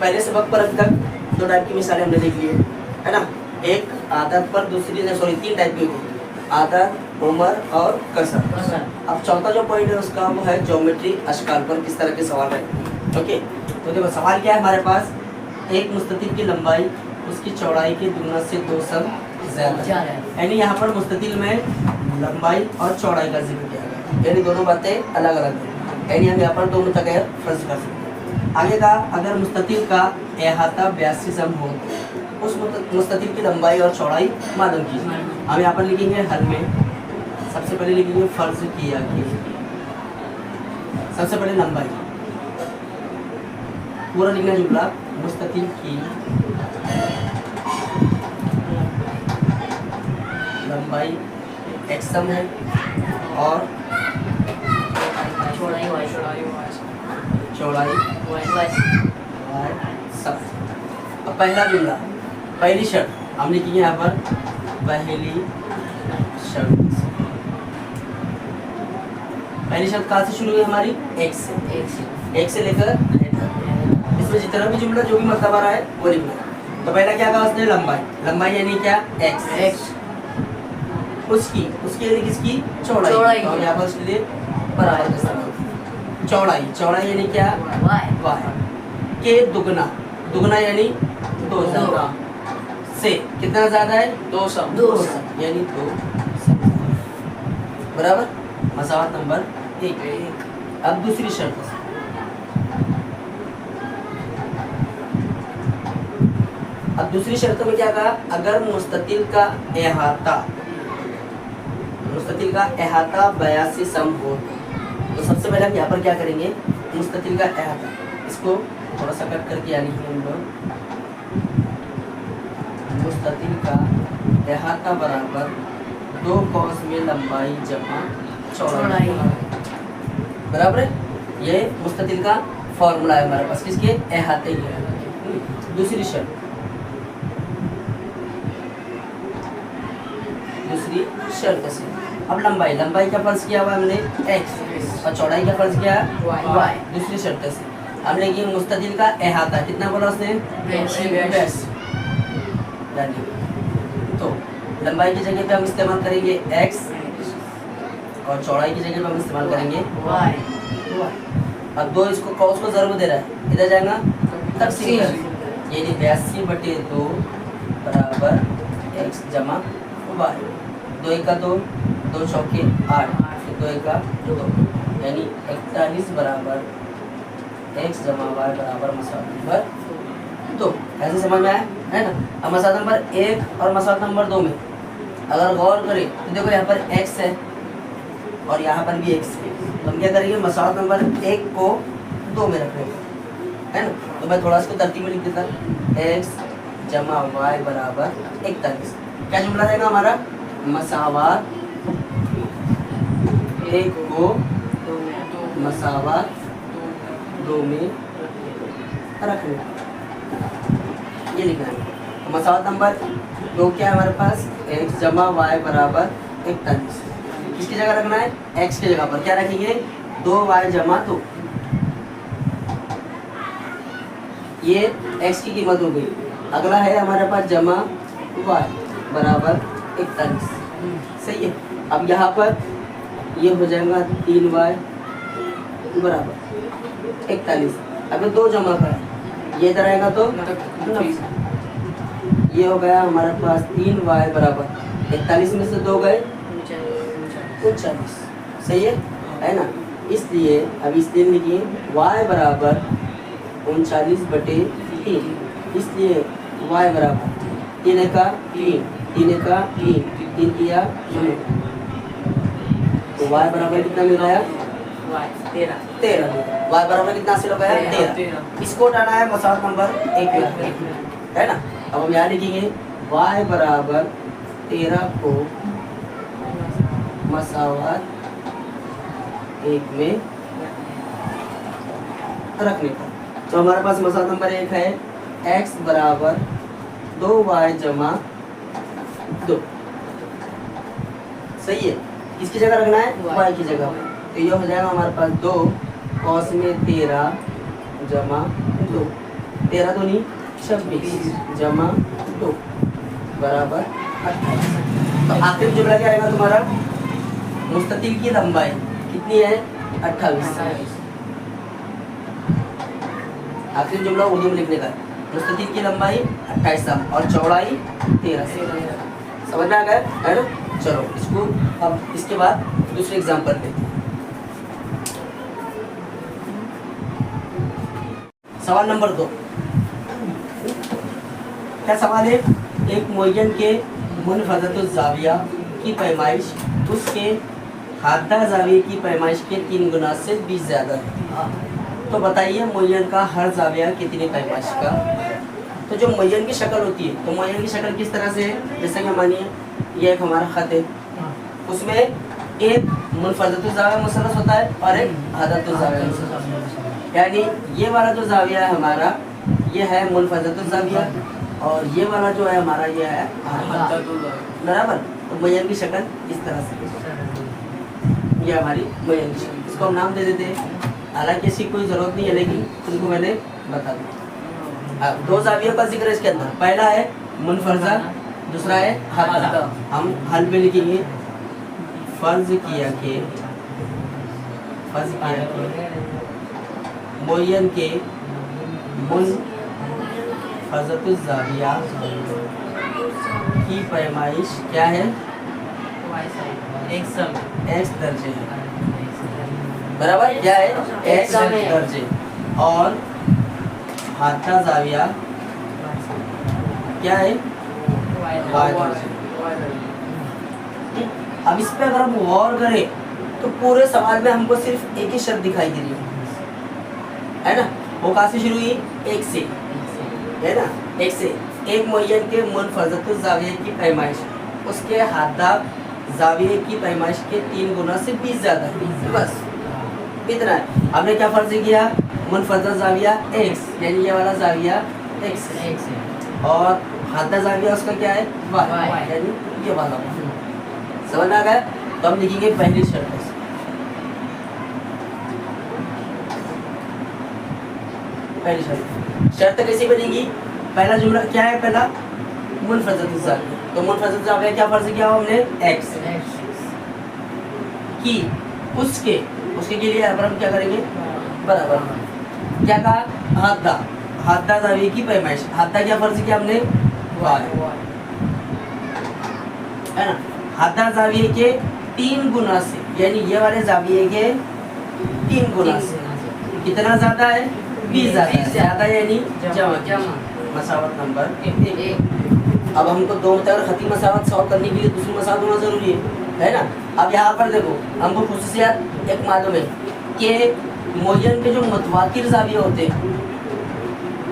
पहले सबक पर अब तक दो टाइप की मिसालें हमने देख ली है ना। एक आदत पर, दूसरी सॉरी 3 टाइप की होती है, आदत, उम्र और कसर। अब चौथा जो पॉइंट है उसका वो है ज्योमेट्री अशकाल पर किस तरह के सवाल है। ओके, तो देखो सवाल क्या है हमारे पास, एक मुस्ततिल की लंबाई उसकी चौड़ाई के दुगना से 2 सम ज़्यादा है, यानी यहाँ पर मुस्ततिल में लंबाई और चौड़ाई का जिक्र किया गया, यानी दोनों बातें अलग अलग हैं, यानी हम यहाँ पर दो मुतग़य्यर फर्ज कर सकते हैं। आगे का, अगर मुस्ततिल का अहाता 82 सम हो तो उस मुस्ततिल की लंबाई और चौड़ाई मालूम कीजिए। हम यहाँ पर लिखेंगे हल में, सबसे पहले लिखेंगे फर्ज किया कि सबसे पहले लंबाई, पूरा लिखना जुमला, मुस्ततिल की लंबाई x सम है और चौड़ाई y सम। अब पहला जुमला, पहली शर्त हम लिखेंगे यहाँ पर, पहली शर्त, पहली शर्त कहाँ से शुरू हुई हमारी, एक से लेकर इसमें जितना भी जुमला जो भी मतलब आ रहा है वो लिखना है। तो पहला क्या कहा उसने, लंबाई, लंबाई यानी क्या, x, उसकी यानी किसकी, चौड़ाई, तो हम यहाँ पर उसके लिए बराबर का साइन, चौड़ाई यानी क्या, y के दुगना, दुगना यानी 2 ज़्यादा से, कितना ज़्यादा है, 2 सम यानी 2 बराबर, मसावत नंबर 1। अब दूसरी शर्त, अब दूसरी शर्त में क्या कहा, अगर मुस्ततिल का अहाता 82 सम हो तो सबसे पहले हम यहाँ पर क्या करेंगे, मुस्ततिल का अहाता, इसको थोड़ा सा कट करके यानी हम लोग, मुस्ततिल का अहाता बराबर 2 कौंस में लंबाई जमा चौड़ाई बराबर है। ये मुस्ततिल का फॉर्मूला है हमारे पास, किसके, अहाते के। दूसरी शर्त से, अब लंबाई का फर्ज किया हुआ हमने x और चौड़ाई का फर्ज किया y। दूसरी शर्त से हमने की मुस्ततिल का अहाता, कितना बोला उसने, 82, तो लंबाई की जगह पे हम इस्तेमाल करेंगे x और चौड़ाई की जगह पे हम इस्तेमाल करेंगे y। अब दो इसको कौस को ज़रूर दे रहा है, इधर जाएगा तकसीम, यानी 82/2 बराबर x जमा y, 2 1 2, 2 चौके 8, 2 1 2, यानी 41 बराबर x जमा y बराबर मसावत नंबर 2। ऐसे समझ में आया है ना। अब मसावत नंबर 1 और मसावत नंबर 2 में अगर गौर करें तो देखो यहाँ पर x है और यहाँ पर भी x है, तो हम क्या करेंगे, मसावत नंबर 1 को 2 में रखेंगे, है ना। तो मैं थोड़ा इसको तरतीब में लिख देता, x जमा y बराबर 41। क्या जुमला रहेगा हमारा, मसावत 1 को मसावत 2 में रखना, ये लिखना है। तो मसावत नंबर 2 क्या है हमारे पास, x जमा y बराबर 41, किसकी जगह रखना है, x की जगह पर क्या रखेंगे, 2y जमा 2, ये x की कीमत हो गई। अगला है हमारे पास जमा y बराबर 41, सही है। अब यहाँ पर ये हो जाएगा 3y बराबर 41, अगर 2 जमा करें ये इधर आएगा तो ये हो गया हमारे पास 3y बराबर 41 में से 2 गए 39, सही है ना। इसलिए अब इसलिए लिखिए y बराबर 39/3, इसलिए y बराबर 3 का 3 किया 9, तो y बराबर कितना मिल रहा है, 13। y बराबर कितना हासिल हो गया, 13। इसको उठाना है मसावत नंबर 1 है ना। अब हम यहाँ लिखेंगे y बराबर 13 को मसावत 1 में रखने का, तो हमारे पास मसावत नंबर 1 है x बराबर 2y जमा 2, सही है। किसकी जगह रखना है, y की जगह, तो ये हो जाएगा हमारे पास 2 कौस में 13 जमा 2, 13 दूनी 26 जमा 2 बराबर 28। तो आखिरी जुमला क्या रहेगा तुम्हारा? मुस्ततिल की लंबाई कितनी है? 28। आखिरी जुमला उर्दू में लिखने का, मुस्ततिल की लंबाई 28 सम और चौड़ाई 13 सम। समझ में आ गया है ना? चलो इसको अब इसके बाद दूसरे एग्जाम्पल पे सवाल नंबर 2। क्या सवाल है? एक मुअय्यन के मुनफज़तुज़ ज़ाविया की पैमाइश उसके हादा ज़ाविये की पैमाइश के 3 गुना से 20 ज़्यादा है। तो बताइए मुअय्यन का हर ज़ाविया कितनी पैमाइश का? तो जो मुअय्यन की शक्ल होती है, तो मुअय्यन की शक्ल किस तरह से है? जैसे कि मानिए ये एक हमारा ख़त है, उसमें एक मुनफज़तुज़ ज़ाविया मुसल्लस होता है और एक हादतुज़ ज़ाविया मुसल्लस। यानी ये वाला जो ज़ाविया है हमारा, ये है मुनफज़तुज़ ज़ाविया और ये वाला जो है हमारा ये है बराबर। तो मुअय्यन की शक्ल इस तरह से, ये हमारी मुअय्यन की शक्ल। इसको हम नाम दे देते हैं, हालांकि इसकी कोई ज़रूरत नहीं है लेकिन तुमको मैंने बता दिया। अब 2 ज़ावियों का जिक्र इसके अंदर, पहला है मुनफरजा, दूसरा है हद। हम हल पे लिखेंगे फर्ज किया के मुअय्यन के मुनफज़तुज़ ज़ाविया की पैमाइश क्या है? x दर्जे है बराबर। क्या है? x दर्जे और हादा ज़ाविया क्या है? y दर्जे। अब इस पे अगर हम गौर करें तो पूरे सवाल में हमको सिर्फ एक ही शर्त दिखाई दे रही है ना? वो कहाँ से शुरू हुई? 1 से, है ना? 1 से। एक मुअय्यन के मुनफज़तुज़ ज़ाविये की पैमाइश उसके हादा ज़ाविये की पैमाइश के 3 गुना से 20 ज़्यादा है, बस इतना है। हमने क्या फर्ज किया? मुनफज़तुज़ ज़ाविया x, यानी ये वाला ज़ाविया x है और हादा ज़ाविया उसका क्या है? y, यानी ये वाला। समझ आ गया? तो हम लिखेंगे पहली शर्त। पहली शर्त कैसी बनेगी? पहला जुमला क्या है? पहला मुनफज़तुज़ ज़ाविया, तो मुनफज़तुज़ ज़ाविया क्या फर्ज किया हमने? x की उसके के लिए अब हम क्या करेंगे? बराबर। क्या कहा? हादा ज़ाविये की पैमाइश, हादा क्या फर्ज किया हमने? y, है ना? हादा ज़ाविये के 3 गुना से, यानी ये वाले ज़ाविये के 3 गुना से कितना ज़्यादा है? 20 ज़्यादा, यानी जमा मसावत नंबर 1। अब हमको 2 मतलब खती मसावत सॉल्व करने के लिए दूसरी मसावत होना जरूरी है ना? अब यहाँ पर देखो हमको खुसूसियत एक मालूम है कि मुअय्यन के जो मुतवातिर ज़ाविये होते हैं,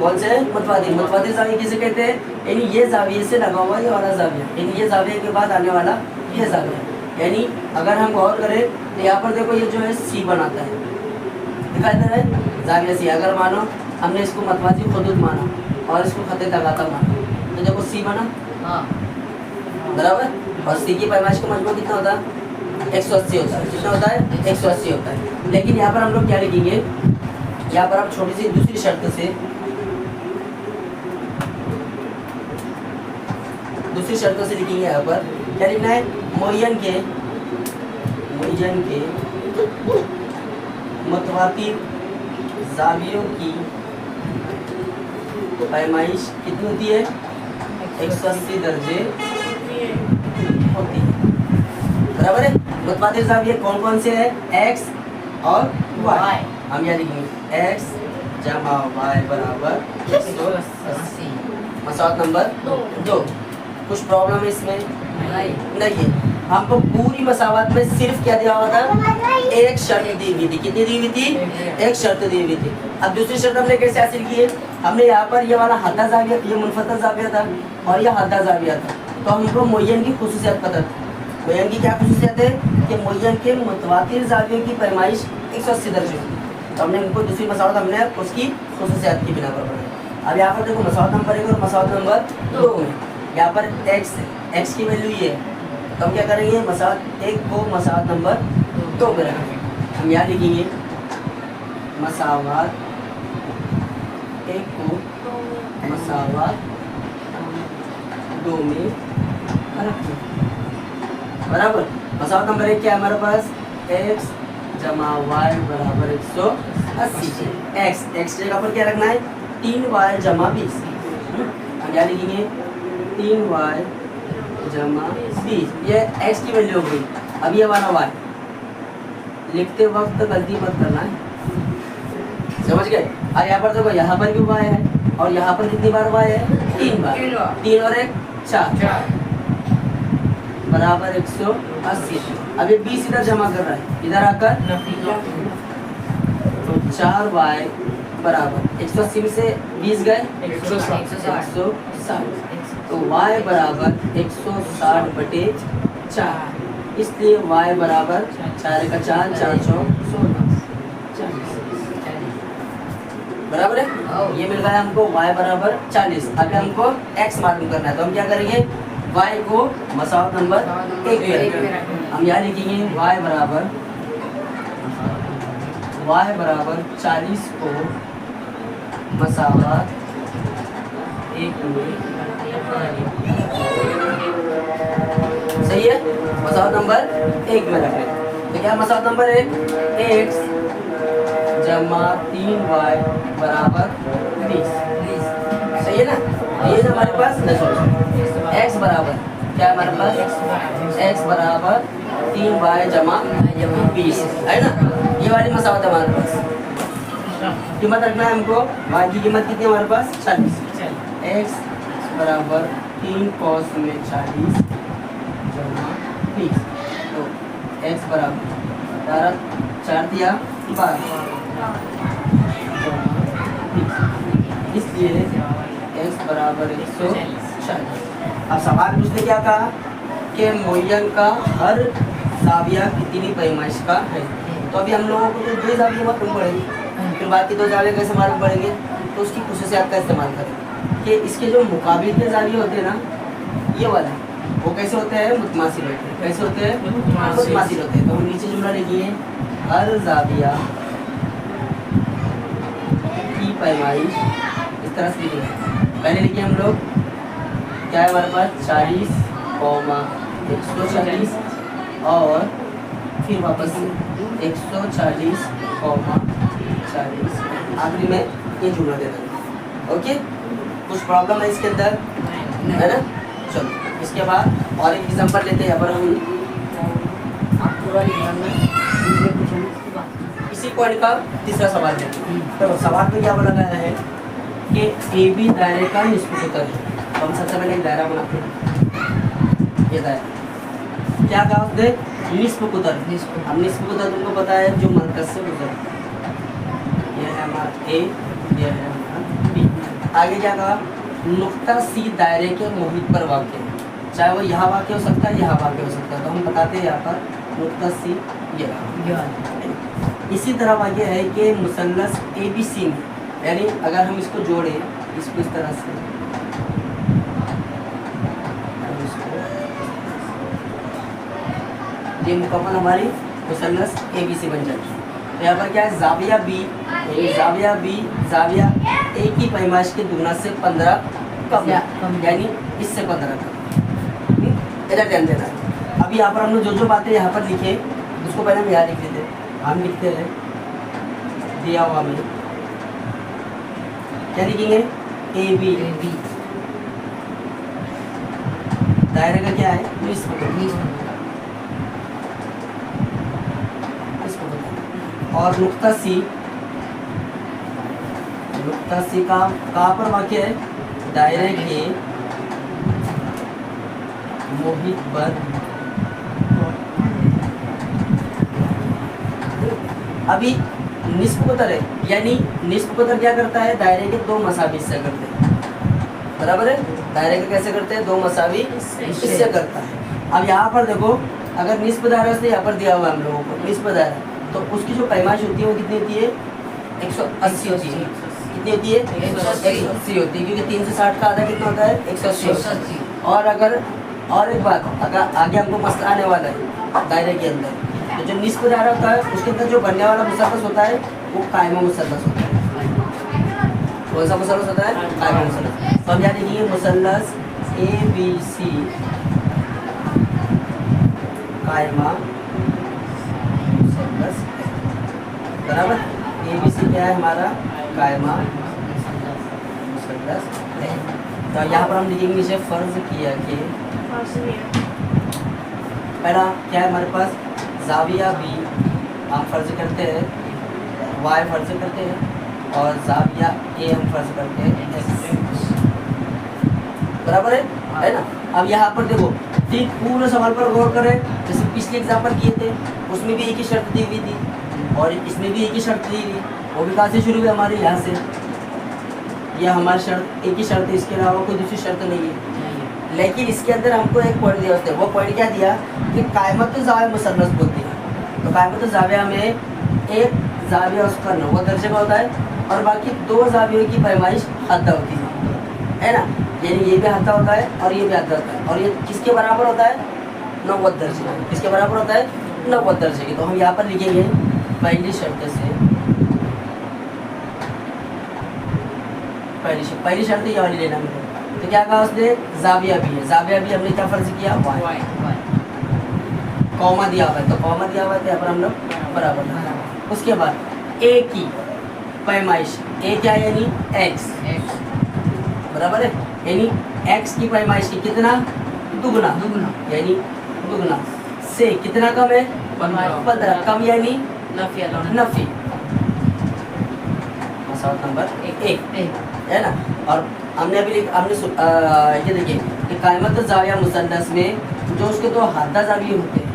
कौन से? मुतवातिर ज़ाविये किसे कहते हैं? यानी ये ज़ाविये से लगा हुआ ये वाला ज़ाविया, यानी ये ज़ाविये के बाद आने वाला ये ज़ाविया। यानी अगर हम गौर करें तो यहाँ पर देखो ये जो है सी बनाता है, दिखाई दे रहा है ज़ाविया सी। अगर मानो हमने इसको मुतवातिर खुदूद माना और इसको खत तगाता माना तो देखो सी बना बराबर। और सी की पैमाइश का मजमू कितना होता है? 180 होता है। कितना होता है? 180 होता है। लेकिन यहाँ पर हम लोग क्या लिखेंगे? यहाँ पर हम छोटी सी दूसरी शर्त से लिखेंगे। यहाँ पर क्या लिखना है? मुअय्यन के मुतवातिर ज़ावियों की पैमाइश कितनी होती है? 180 दर्जे होती है बराबर है। मुतवातिर ज़ाविये कौन कौन से है? x और y। हम यहाँ लिखेंगे x जमा y बराबर 180। मसावत नंबर 2। कुछ प्रॉब्लम है इसमें? नहीं है। हमको पूरी मसावत में सिर्फ क्या दिया हुआ था? एक शर्त दी हुई थी। कितनी दी हुई थी? एक शर्त दी हुई थी। अब दूसरी शर्त हमने कैसे हासिल की है? हमने यहाँ पर ये वाला हादा ज़ाविया, ये मुनफज़तुज़ ज़ाविया था और ये हादा ज़ाविया था, तो हमको मुअय्यन की खुसूसियत पता थी। मुअय्यन की क्या खुसूसियत है? कि मुअय्यन के मुतवातिर ज़ावियों की पैमाइश 180 दर्जे होती। तो हमने उनको दूसरी मसावत हमने उसकी खुसूसियत की बिना पर बनाई। अब यहाँ पर देखो मसावत नंबर 1 और मसावत नंबर 2 में यहाँ पर x की वैल्यू ये है, तो हम क्या करेंगे? मसावत 1 को मसावत नंबर 2 में रखेंगे। हम यहाँ लिखेंगे मसावत 1 को मसावत दो में रखें। बराबर। मसावत नंबर 1 क्या है हमारे पास, x जमा y बराबर 180। x जगह पर क्या रखना है, 3y जमा 20। हम क्या लिखेंगे, 3y जमा 20, ये x की वैल्यू हो गई। अब ये वाला y लिखते वक्त गलती मत करना है, समझ गए। और यहाँ पर देखो, यहाँ पर भी y है और यहाँ पर कितनी बार y है, 3 बार। 3 और 1 4 बराबर 180। अब ये 20 इधर जमा कर रहा है, इधर आकर तो 4y बराबर 180 में से 20 गए 160, तो y बराबर 160 बटे 4, इसलिए y बराबर 4 का 4 4 16 बराबर है। ये मिल गया हमको y बराबर 40। अभी हमको x मालूम करना है, तो हम क्या करेंगे, y को मसावत नंबर 1 पे रखेंगे। हम यहाँ लिखेंगे y बराबर 40 को मसावत 1 में, सही है, मसावत नंबर 1 में रखें। तो क्या मसावत नंबर 1, x जमा 3y बराबर 20, सही है ना। ये हमारे पास x बराबर क्या है हमारे पास, x बराबर 3y जमा 20 है ना। ये वाली मसावत है हमारे पास। कीमत रखना है हमको, y की कीमत कितनी है हमारे पास, 40। x बराबर 3 cos में 40 जमा 20, तो x बराबर 4 दिया 12, इसलिए x बराबर 140। अब सवाल उसने क्या कहा कि मुय्यन का हर जाविया कितनी पैमाइश का है। तो अभी हम लोगों को तो 2 जाविया मालूम पड़ेंगे, फिर बाकी 2 जाविया कैसे मालूम पड़ेंगे, तो उसकी खुसूसियात का इस्तेमाल करें कि इसके जो मुकाबिल के जाविया होते हैं ना, ये वाला वो कैसे होते हैं, मुतमासिल होते हैं। कैसे होते हैं, मुतमासिल होते हैं। तो हम नीचे जुमला लिखिए, हर जाविया की पैमाइश, इस तरह से लिखेंगे। पहले लिखिए हम लोग, क्या है हमारे पास, 40, 140 और फिर वापस 140, 40, आखिरी में ये जुमला दे देंगे। ओके, कुछ प्रॉब्लम है इसके अंदर, है ना। चलो इसके बाद और एक एग्जांपल लेते हैं। यहाँ पर हम इसी पॉइंट का तीसरा सवाल लेते हैं। तो सवाल में क्या बोला गया है कि ए बी दायरे का निस्फ कुतर है। तो हम सबसे पहले एक दायरा बनाते हैं। ये दायरा क्या कहा उसने, निस्फ कुतर। हम निस्फ कुतर तुमको पता है जो मरकज से गुजर, ये है हमारा ए, ये है हमारा बी। आगे क्या कहा, नुक्ता सी दायरे के मुहित पर वाक़ है, चाहे वो यहाँ वाक़ हो सकता है, यहाँ वाक़ हो सकता है। तो हम बताते हैं यहाँ पर नुक्ता सी ये। इसी तरह वाक़ है कि मुसल्लस ए बी सी में, यानी अगर हम इसको जोड़ें, इसको इस तरह से, ये मुकम्मल हमारी मुसल्लस ए बी सी बन जाएगी। तो यहाँ पर क्या है, जाविया बी, जाविया ए की पैमाइश के दुगना से 15 कम, यानी इससे 15 कम। इधर ध्यान देना है। अभी यहाँ पर हम लोग जो जो बातें यहाँ पर लिखे, उसको पहले हम यहाँ लिख देते हैं। हम लिखते हैं दिया हुआ में क्या लिखेंगे, ए बी, दायरे का क्या है, और नुक्ता सी का कहाँ पर वाक़या है, दायरे के मुहित पर। अभी निस्फ कुतर है, यानी निस्फ कुतर क्या करता है, दायरे के 2 मसावी हिस्से करते हैं, बराबर है। दायरे के कैसे करते हैं, 2 मसावी हिस्से करता है। अब यहाँ पर देखो, अगर निस्फ दायरा से यहाँ पर दिया हुआ है हम लोगों को निस्फ दायरा, तो उसकी जो पैमाइश होती है वो कितनी होती है, 180 होती है। कितनी होती है, 180 होती है, क्योंकि 3 से 60 का आधा कितना होता है, 180। और अगर और एक बात, अगर आगे हमको मसला आने वाला है दायरे के अंदर, तो जो निस्फ दायरा होता है उसके अंदर जो बनने वाला मुसल्लस होता है वो कायमा मुसल्लस होता है। कौन सा मुसल्लस होता है? कायमा मुसल्लस। तो हम यहाँ लिखेंगे मुसल्लस ABC कायमा मुसल्लस बराबर। ABC क्या है हमारा? कायमा मुसल्लस है। तो यहाँ पर हम लिखेंगे नीचे फर्ज किया कि पहला क्या है हमारे पास? जाविया B हम फर्ज करते हैं, Y फर्ज करते हैं और जाविया A हम फर्ज करते हैं X बराबर है ना। अब यहाँ पर देखो ठीक पूरे सवाल पर गौर करें। जैसे पिछले एग्जाम्पल किए थे उसमें भी एक ही शर्त दी हुई थी और इसमें भी एक ही शर्त दी हुई। वो भी कहाँ से शुरू हुई? हमारे यहाँ से। यह हमारी शर्त एक ही शर्त है, इसके अलावा कोई दूसरी शर्त नहीं है। लेकिन इसके अंदर हमको एक पॉइंट दिया उसने। वो पॉइंट क्या दिया कि कायमत जाविया मुसल्लस बोलती है। तो कायमत जाविया में एक जाविया उसका 90 दर्जे का होता है और बाकी 2 जावियों की पैमाइश हद्दा होती है ना। यानी ये भी हद्दा होता है और ये भी हद्दा होता है और ये किसके बराबर होता है? 90 दर्जे। किसके बराबर होता है? 90 दर्जे की। तो हम यहाँ पर लिखेंगे पहली शर्त से, पहली शर्त ये वाली लेना है। तो क्या कहा उसने? जाविया भी है। जाविया भी हमने क्या फर्ज किया? Y। कॉमा दिया हुआ है तो कॉमा दिया हुआ है तो यहाँ पर हम लोग बराबर। उसके बाद A की पैमाइश, A क्या है? यानी X बराबर है। यानी X की पैमाइश की कितना? दुगना यानी दुगना से कितना कम है? 15। कम यानी नफी। मसला नंबर 1 है ना। और हमने अभी ये देखिए कि कायमत जाविया मुसल्लस में जो उसके 2 हद्दा जाविये होते हैं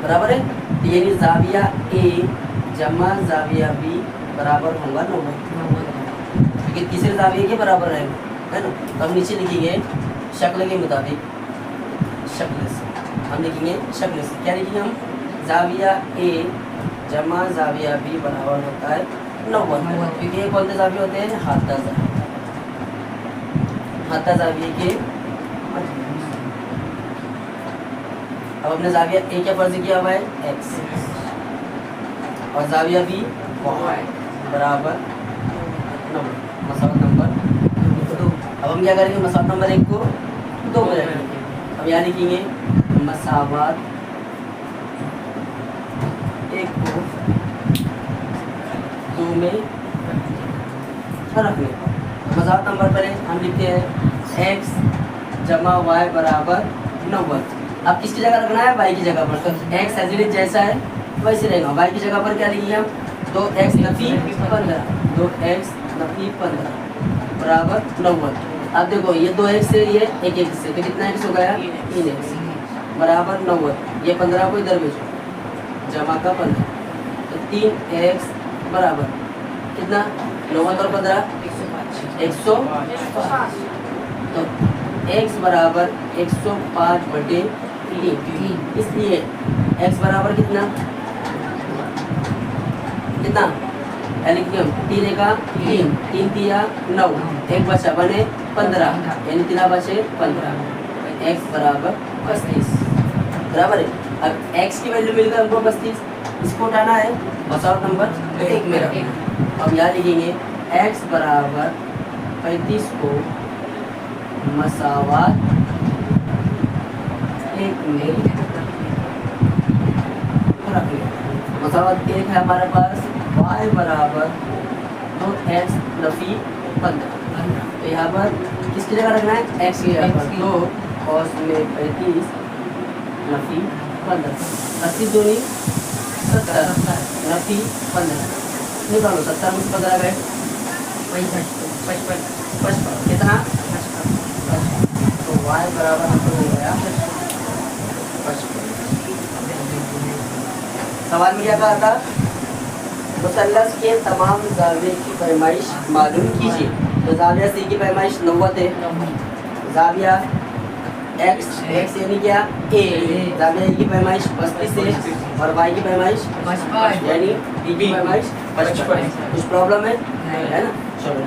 बराबर है। तो यानी जाविया A जमा जाविया B बराबर होगा 90 क्योंकि तीसरे जाविये के बराबर रहेगा है ना। तो हम नीचे लिखेंगे शक्ल के मुताबिक, शक्ल से हम लिखेंगे शक्ल से क्या लिखेंगे हम? जाविया A जमा जाविया B बराबर होता है 90 क्योंकि ये कौन से जाविये होते हैं? हद्दा जाविये के। अब हमने जाविया A क्या फर्ज किया हुआ है? X और जाविया B Y बराबर 90। मसला नंबर 2। अब हम क्या करेंगे? मसला नंबर 1 को 2 में रखेंगे। अब यहाँ लिखेंगे मसावात 1 को 2 में रखने। मसला नंबर पर हम लिखते हैं X जमा Y बराबर 90। अब किसकी जगह रखना है? Y की जगह पर। तो X एज जैसा है वैसे रहेगा। Y की जगह पर क्या लिखेंगे हम? 2x नफी 15 2x नफी 15 बराबर 90। अब देखो ये 2x से ये 1x से तो कितना x हो गया? 3x बराबर 90। ये 15 को इधर भेजो जमा का 15 तो 3x बराबर कितना? 90 और 15 105। तो x बराबर 105/3। इसलिए x बराबर कितना? एलिक्यम 3 का 3 3 9 1 बचा बने 15 यानी 3 बचे 15। x बराबर 35 बराबर है। अब x की वैल्यू मिलकर हमको 35, इसको उठाना है मसला नंबर 1 में रखना। अब यहाँ लिखेंगे x बराबर 35 को मसावात 1 में रखना। मसावात 1 है हमारे पास y बराबर 2x नफी 15। तो यहाँ पर किसकी जगह रखना है? x की जगह पर 2 cos में 35 नफी 15। 80 दूनी 70 नफी 15 निकालो। 70 में 15 गए 55 कितना? 55। तो y बराबर हमको हो गया 55। सवाल में क्या कहा था? मुसल्लस के तमाम जाविये की पैमाइश मालूम कीजिए। तो जाविया C की पैमाइश 90 है। जाविया x यानी क्या? A। जाविया A की पैमाइश 35 है और y की पैमाइश 55 यानी B की पैमाइश 55। कुछ प्रॉब्लम है ना? चलो